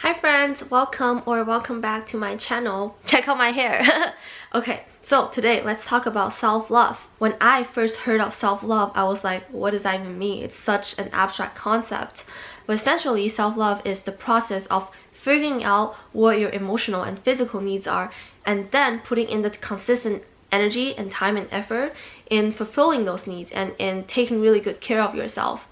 Hi friends, welcome back to my channel. Check out my hair. Okay, so today let's talk about self-love. When I first heard of self-love, I was like, what does that even mean? It's such an abstract concept. But essentially, self-love is the process of figuring out what your emotional and physical needs are and then putting in the consistent energy and time and effort in fulfilling those needs and in taking really good care of yourself.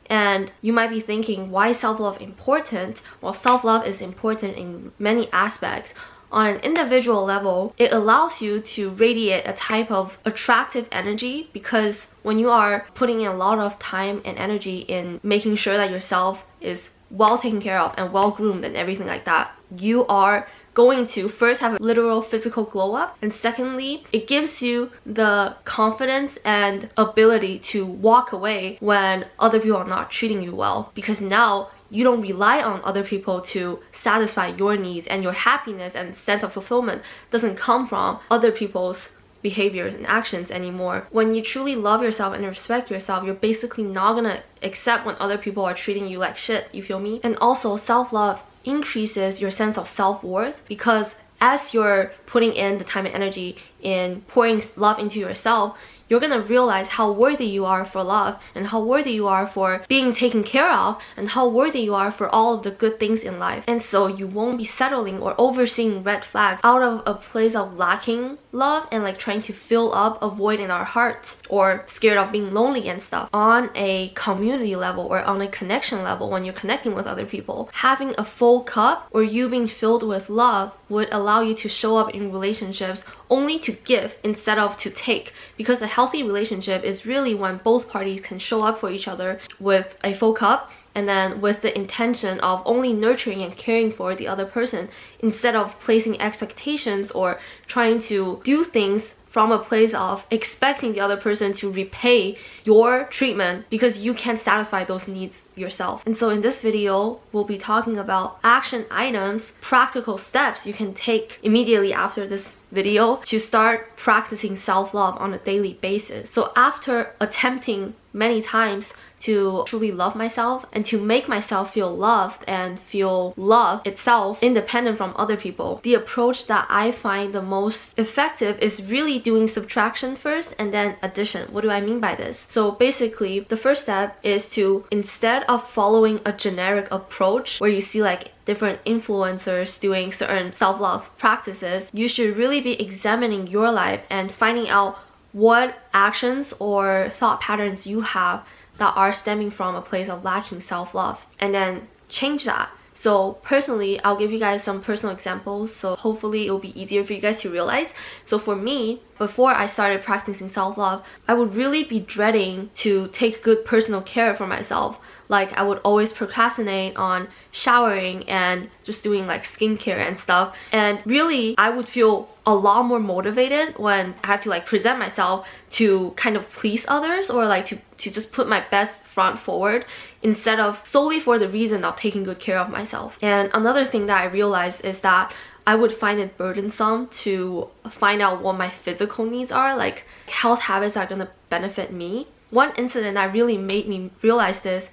And you might be thinking, why is self-love important? Well, self-love is important in many aspects. On an individual level, it allows you to radiate a type of attractive energy, because when you are putting in a lot of time and energy in making sure that yourself is well taken care of and well groomed and everything like that, you are going to first have a literal physical glow up, and secondly, it gives you the confidence and ability to walk away when other people are not treating you well, because now you don't rely on other people to satisfy your needs, and your happiness and sense of fulfillment doesn't come from other people's behaviors and actions anymore. When you truly love yourself and respect yourself, you're basically not gonna accept when other people are treating you like shit, you feel me? And also, self-love increases your sense of self-worth, because as you're putting in the time and energy in pouring love into yourself, you're gonna realize how worthy you are for love, and how worthy you are for being taken care of, and how worthy you are for all of the good things in life. And so you won't be settling or overseeing red flags out of a place of lacking love and like trying to fill up a void in our hearts, or scared of being lonely and stuff. On a community level or on a connection level, when you're connecting with other people, having a full cup or you being filled with love would allow you to show up in relationships only to give instead of to take, because a healthy relationship is really when both parties can show up for each other with a full cup, and then with the intention of only nurturing and caring for the other person, instead of placing expectations or trying to do things from a place of expecting the other person to repay your treatment because you can't satisfy those needs yourself. And so in this video, we'll be talking about action items, practical steps you can take immediately after this video to start practicing self-love on a daily basis. So after attempting many times to truly love myself and to make myself feel loved and feel love itself independent from other people, the approach that I find the most effective is really doing subtraction first and then addition. What do I mean by this? So basically, the first step is to, instead of following a generic approach where you see like different influencers doing certain self-love practices, you should really be examining your life and finding out what actions or thought patterns you have that are stemming from a place of lacking self-love, and then change that. So personally, I'll give you guys some personal examples, so hopefully it will be easier for you guys to realize. So for me, before I started practicing self-love, I would really be dreading to take good personal care for myself. Like, I would always procrastinate on showering and just doing like skincare and stuff. And really, I would feel a lot more motivated when I have to like present myself to kind of please others, or like to just put my best front forward, instead of solely for the reason of taking good care of myself. And another thing that I realized is that I would find it burdensome to find out what my physical needs are, like health habits that are gonna benefit me. One incident that really made me realize this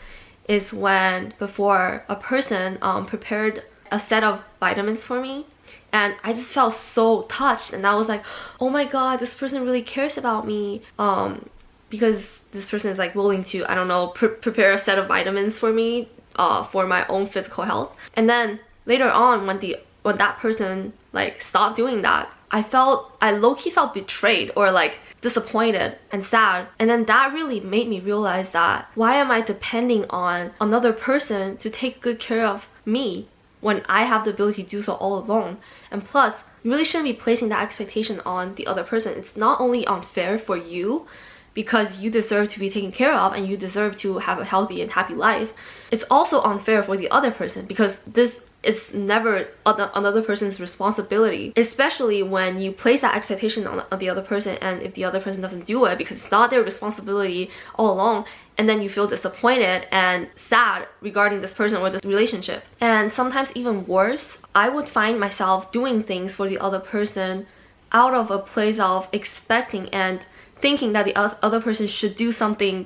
is when before a person prepared a set of vitamins for me, and I just felt so touched, and I was like, oh my god, this person really cares about me, because this person is like willing to, I don't know, prepare a set of vitamins for me for my own physical health. And then later on, when that person like stopped doing that, I low-key felt betrayed or like disappointed and sad. And then that really made me realize that, why am I depending on another person to take good care of me when I have the ability to do so all alone? And plus, you really shouldn't be placing that expectation on the other person. It's not only unfair for you, because you deserve to be taken care of and you deserve to have a healthy and happy life, it's also unfair for the other person, because it's never another person's responsibility, especially when you place that expectation on the other person, and if the other person doesn't do it because it's not their responsibility all along, and then you feel disappointed and sad regarding this person or this relationship. And sometimes even worse, I would find myself doing things for the other person out of a place of expecting and thinking that the other person should do something,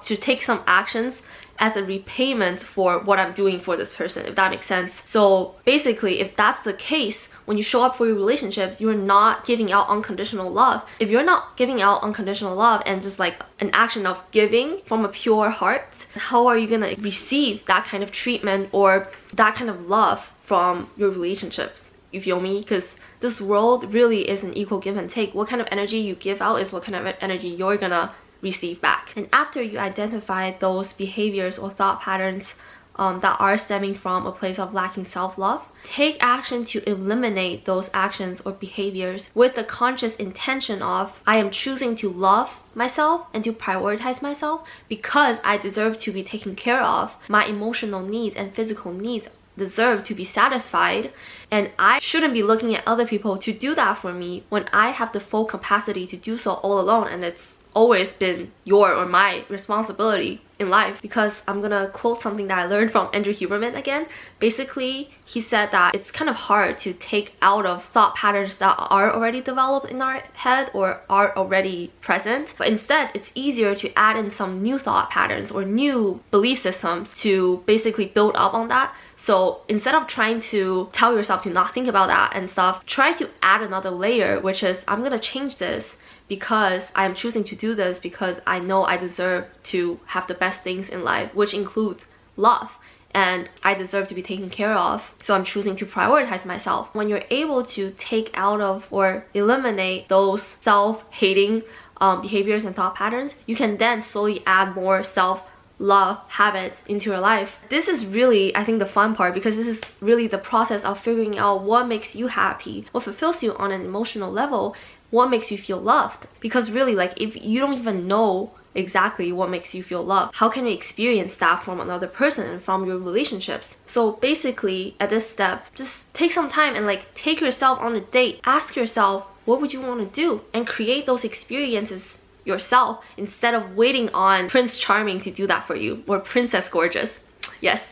should take some actions as a repayment for what I'm doing for this person, if that makes sense. So basically, if that's the case, when you show up for your relationships, you're not giving out unconditional love. If you're not giving out unconditional love and just like an action of giving from a pure heart, how are you gonna receive that kind of treatment or that kind of love from your relationships? You feel me? Because this world really is an equal give and take. What kind of energy you give out is what kind of energy you're gonna receive back. And after you identify those behaviors or thought patterns that are stemming from a place of lacking self-love, take action to eliminate those actions or behaviors with the conscious intention of, I am choosing to love myself and to prioritize myself because I deserve to be taken care of. My emotional needs and physical needs deserve to be satisfied, and I shouldn't be looking at other people to do that for me when I have the full capacity to do so all alone, and it's always been your or my responsibility in life. Because I'm gonna quote something that I learned from Andrew Huberman again. Basically, he said that it's kind of hard to take out of thought patterns that are already developed in our head or are already present, but instead it's easier to add in some new thought patterns or new belief systems to basically build up on that. So instead of trying to tell yourself to not think about that and stuff, try to add another layer, which is, I'm gonna change this because I'm choosing to do this because I know I deserve to have the best things in life, which includes love, and I deserve to be taken care of, so I'm choosing to prioritize myself. When you're able to take out of or eliminate those self-hating behaviors and thought patterns, you can then slowly add more self-love habits into your life. This is really, I think, the fun part, because this is really the process of figuring out what makes you happy, what fulfills you on an emotional level, what makes you feel loved. Because really, like, if you don't even know exactly what makes you feel loved, how can you experience that from another person and from your relationships? So basically, at this step, just take some time and like take yourself on a date. Ask yourself, what would you want to do? And create those experiences yourself instead of waiting on Prince Charming to do that for you, or Princess Gorgeous. Yes.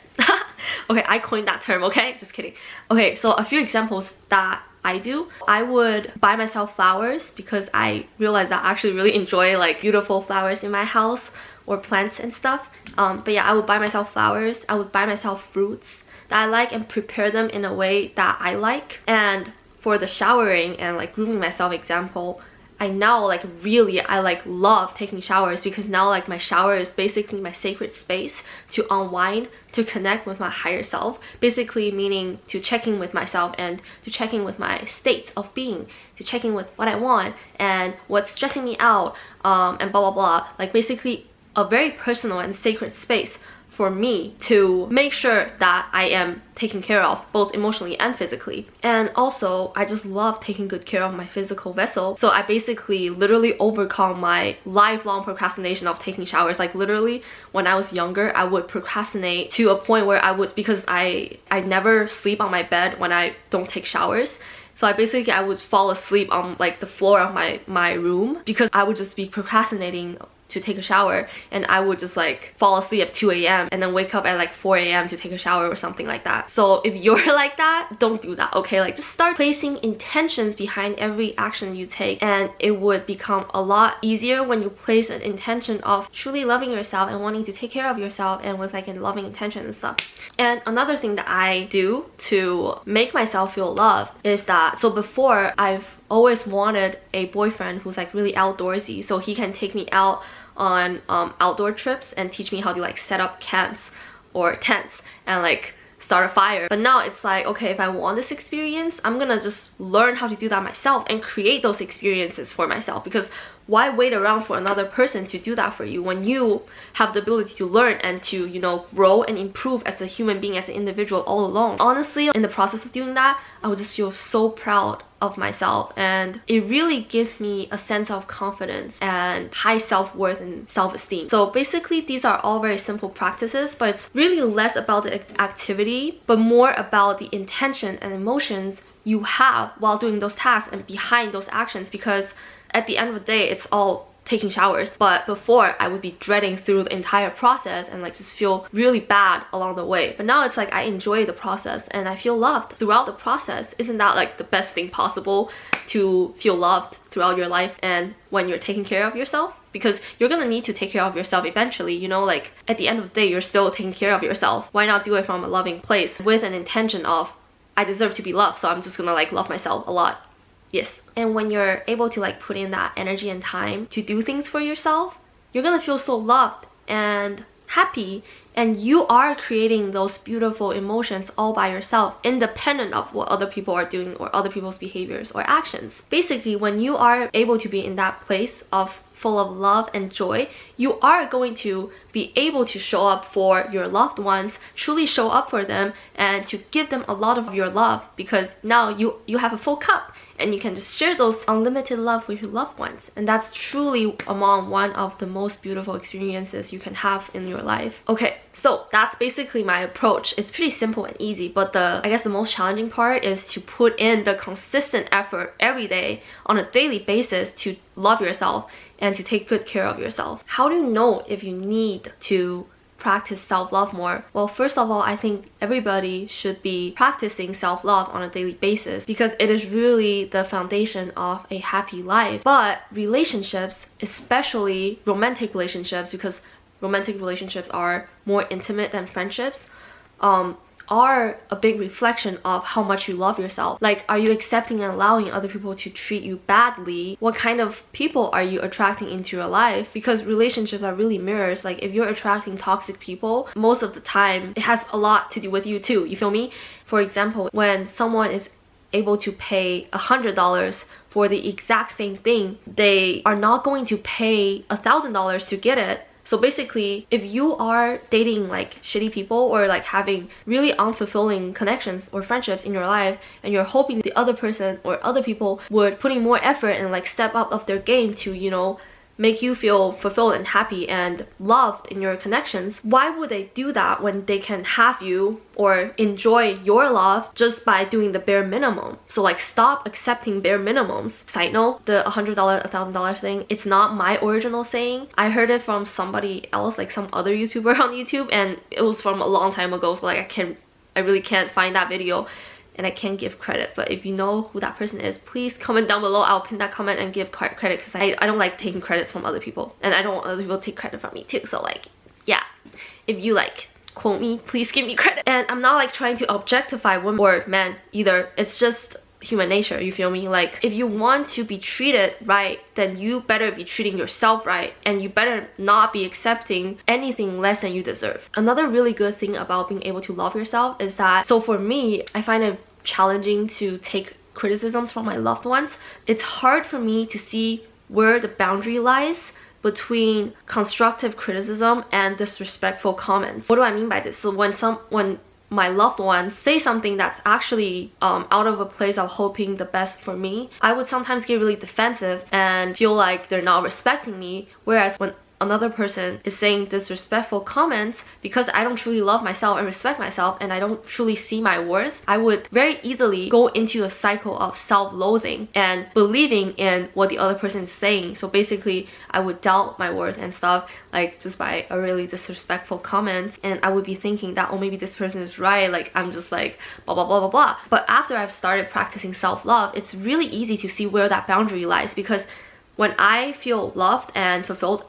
Okay, I coined that term, okay? Just kidding. Okay, so a few examples that I do. I would buy myself flowers because I realized that I actually really enjoy like beautiful flowers in my house or plants and stuff. But yeah, I would buy myself flowers. I would buy myself fruits that I like and prepare them in a way that I like. And for the showering and like grooming myself example, I now like really, I like love taking showers, because now like my shower is basically my sacred space to unwind, to connect with my higher self, basically meaning to check in with myself and to check in with my state of being, to check in with what I want and what's stressing me out, and blah blah blah. Like basically a very personal and sacred space for me to make sure that I am taken care of both emotionally and physically. And also, I just love taking good care of my physical vessel. So I basically literally overcome my lifelong procrastination of taking showers. Like literally, when I was younger, I would procrastinate to a point where I would, because I never sleep on my bed when I don't take showers. So I would fall asleep on like the floor of my room because I would just be procrastinating to take a shower, and I would just like fall asleep at 2 a.m. and then wake up at like 4 a.m. to take a shower or something like that. So if you're like that, don't do that, okay? Like just start placing intentions behind every action you take, and it would become a lot easier when you place an intention of truly loving yourself and wanting to take care of yourself, and with like a loving intention and stuff. And another thing that I do to make myself feel loved is that, so before, I've always wanted a boyfriend who's like really outdoorsy, so he can take me out on outdoor trips and teach me how to like set up camps or tents and like start a fire. But now it's like, okay, if I want this experience, I'm gonna just learn how to do that myself and create those experiences for myself. Because why wait around for another person to do that for you when you have the ability to learn and to, you know, grow and improve as a human being, as an individual all alone? Honestly, in the process of doing that, I would just feel so proud of myself, and it really gives me a sense of confidence and high self-worth and self-esteem. So basically, these are all very simple practices, but it's really less about the activity but more about the intention and emotions you have while doing those tasks and behind those actions. Because at the end of the day, it's all taking showers, but before I would be dreading through the entire process and like just feel really bad along the way. But now it's like I enjoy the process and I feel loved throughout the process. Isn't that like the best thing possible, to feel loved throughout your life and when you're taking care of yourself? because you're gonna need to take care of yourself eventually, you know, like at the end of the day, you're still taking care of yourself. Why not do it from a loving place with an intention of, I deserve to be loved, so I'm just gonna like love myself a lot. Yes. And when you're able to like put in that energy and time to do things for yourself, you're gonna feel so loved and happy, and you are creating those beautiful emotions all by yourself, independent of what other people are doing or other people's behaviors or actions. Basically, when you are able to be in that place of full of love and joy, you are going to be able to show up for your loved ones, truly show up for them, and to give them a lot of your love, because now you have a full cup and you can just share those unlimited love with your loved ones. And that's truly among one of the most beautiful experiences you can have in your life. Okay, so that's basically my approach. It's pretty simple and easy, but I guess the most challenging part is to put in the consistent effort every day on a daily basis to love yourself and to take good care of yourself. How do you know if you need to practice self-love more? Well, first of all, I think everybody should be practicing self-love on a daily basis, because it is really the foundation of a happy life. But relationships, especially romantic relationships, because romantic relationships are more intimate than friendships, are a big reflection of how much you love yourself. Like, are you accepting and allowing other people to treat you badly? What kind of people are you attracting into your life? Because relationships are really mirrors. Like, if you're attracting toxic people, most of the time it has a lot to do with you too, you feel me? For example, when someone is able to pay $100 for the exact same thing, they are not going to pay $1,000 to get it. So basically, if you are dating like shitty people or like having really unfulfilling connections or friendships in your life, and you're hoping the other person or other people would put in more effort and like step up of their game to, you know, make you feel fulfilled and happy and loved in your connections, why would they do that when they can have you or enjoy your love just by doing the bare minimum? So like, stop accepting bare minimums. Side note, the $100, $1,000 thing, it's not my original saying. I heard it from somebody else, like some other YouTuber on YouTube, and it was from a long time ago, so like I really can't find that video and I can't give credit. But if you know who that person is, please comment down below. I'll pin that comment and give credit, because I don't like taking credits from other people, and I don't want other people to take credit from me too. So like, yeah, if you like quote me, please give me credit. And I'm not like trying to objectify women or men either. It's just human nature, you feel me? Like, if you want to be treated right, then you better be treating yourself right, and you better not be accepting anything less than you deserve. Another really good thing about being able to love yourself is that, so for me, I find it challenging to take criticisms from my loved ones. It's hard for me to see where the boundary lies between constructive criticism and disrespectful comments. What do I mean by this? So when my loved ones say something that's actually out of a place of hoping the best for me, I would sometimes get really defensive and feel like they're not respecting me. Whereas when another person is saying disrespectful comments, because I don't truly love myself and respect myself, and I don't truly see my worth, I would very easily go into a cycle of self-loathing and believing in what the other person is saying. So basically, I would doubt my worth and stuff, like just by a really disrespectful comment, and I would be thinking that, oh, maybe this person is right, like I'm just like blah blah blah blah blah. But after I've started practicing self-love, it's really easy to see where that boundary lies, because when I feel loved and fulfilled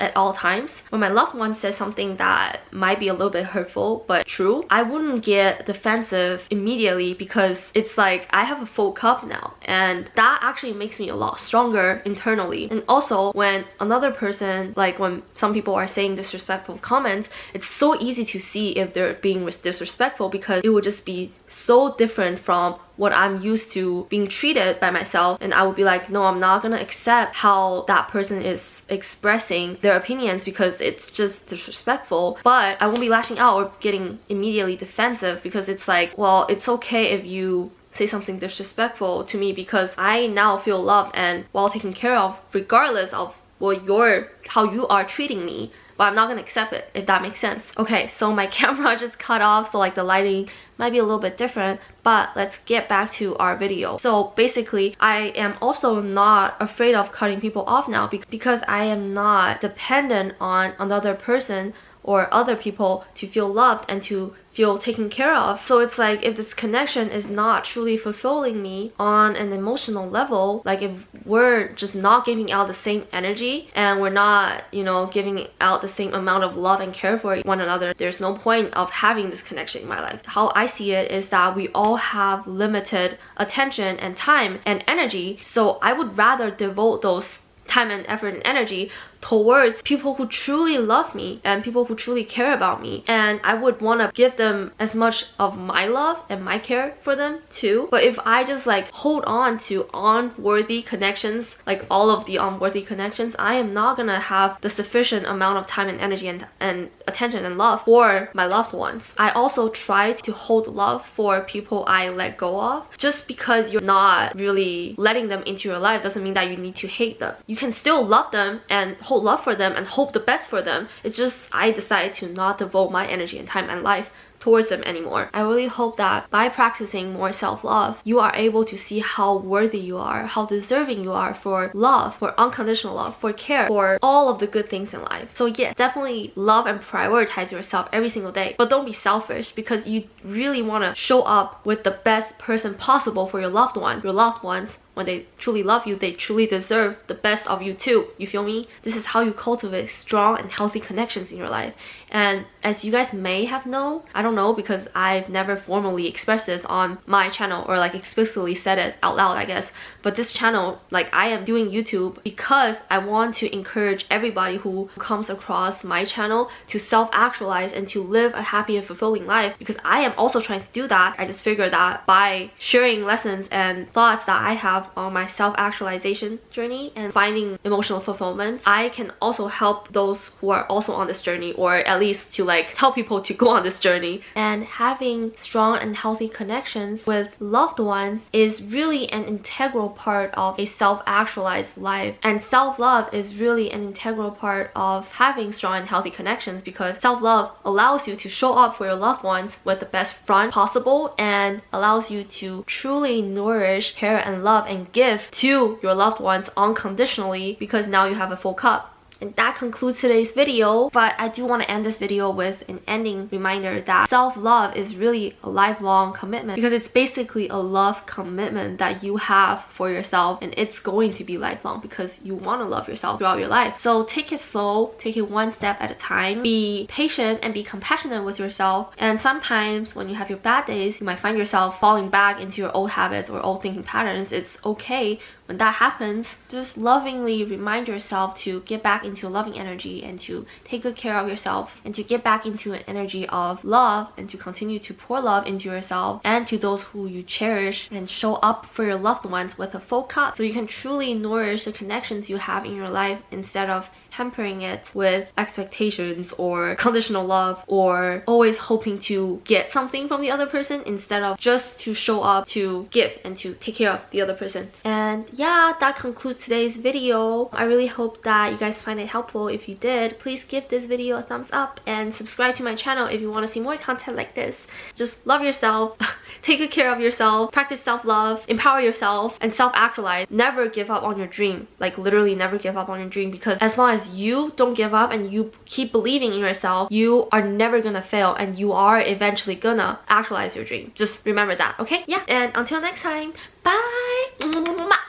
at all times, when my loved one says something that might be a little bit hurtful but true, I wouldn't get defensive immediately, because it's like I have a full cup now, and that actually makes me a lot stronger internally. And also, when another person, like when some people are saying disrespectful comments, it's so easy to see if they're being disrespectful, because it would just be so different from what I'm used to being treated by myself, and I would be like, no, I'm not gonna accept how that person is expressing their opinions, because it's just disrespectful. But I won't be lashing out or getting immediately defensive, because it's like, well, it's okay if you say something disrespectful to me, because I now feel loved and well taken care of, regardless of how you are treating me. But I'm not gonna accept it, if that makes sense. Okay, so my camera just cut off, so like the lighting might be a little bit different, but let's get back to our video. So basically, I am also not afraid of cutting people off now, because I am not dependent on another person or other people to feel loved and to feel taken care of. So it's like, if this connection is not truly fulfilling me on an emotional level, like if we're just not giving out the same energy and we're not, you know, giving out the same amount of love and care for one another, there's no point of having this connection in my life. How I see it is that we all have limited attention and time and energy, so I would rather devote those time and effort and energy towards people who truly love me and people who truly care about me, and I would want to give them as much of my love and my care for them too. But if I just like hold on to unworthy connections, like all of the unworthy connections, I am not gonna have the sufficient amount of time and energy and attention and love for my loved ones. I also try to hold love for people I let go of. Just because you're not really letting them into your life doesn't mean that you need to hate them. You can still love them and hold love for them and hope the best for them. It's just I decided to not devote my energy and time and life towards them anymore. I really hope that by practicing more self-love, you are able to see how worthy you are, how deserving you are for love, for unconditional love, for care, for all of the good things in life. So yeah, definitely love and prioritize yourself every single day. But don't be selfish, because you really want to show up with the best person possible for your loved ones. Your loved ones, when they truly love you, they truly deserve the best of you too. You feel me? This is how you cultivate strong and healthy connections in your life. And as you guys may have known, I don't know, because I've never formally expressed this on my channel or like explicitly said it out loud, I guess. But this channel, like, I am doing YouTube because I want to encourage everybody who comes across my channel to self-actualize and to live a happy and fulfilling life, because I am also trying to do that. I just figured that by sharing lessons and thoughts that I have on my self-actualization journey and finding emotional fulfillment, I can also help those who are also on this journey, or at least to like tell people to go on this journey. And having strong and healthy connections with loved ones is really an integral part of a self-actualized life, and self-love is really an integral part of having strong and healthy connections, because self-love allows you to show up for your loved ones with the best front possible and allows you to truly nourish, care, and love and give to your loved ones unconditionally, because now you have a full cup. And that concludes today's video, but I do want to end this video with an ending reminder that self-love is really a lifelong commitment, because it's basically a love commitment that you have for yourself, and it's going to be lifelong because you want to love yourself throughout your life. So take it slow, take it one step at a time, be patient and be compassionate with yourself. And sometimes when you have your bad days, you might find yourself falling back into your old habits or old thinking patterns. It's okay. When that happens, just lovingly remind yourself to get back into a loving energy and to take good care of yourself and to get back into an energy of love and to continue to pour love into yourself and to those who you cherish, and show up for your loved ones with a full cup so you can truly nourish the connections you have in your life instead of hampering it with expectations or conditional love or always hoping to get something from the other person instead of just to show up to give and to take care of the other person. And yeah, that concludes today's video. I really hope that you guys find it helpful. If you did, please give this video a thumbs up and subscribe to my channel if you want to see more content like this. Just love yourself, take good care of yourself, practice self-love, empower yourself, and self-actualize. Never give up on your dream. Like, literally never give up on your dream, because as long as you don't give up and you keep believing in yourself, you are never gonna fail and you are eventually gonna actualize your dream. Just remember that, okay? Yeah, and until next time, bye!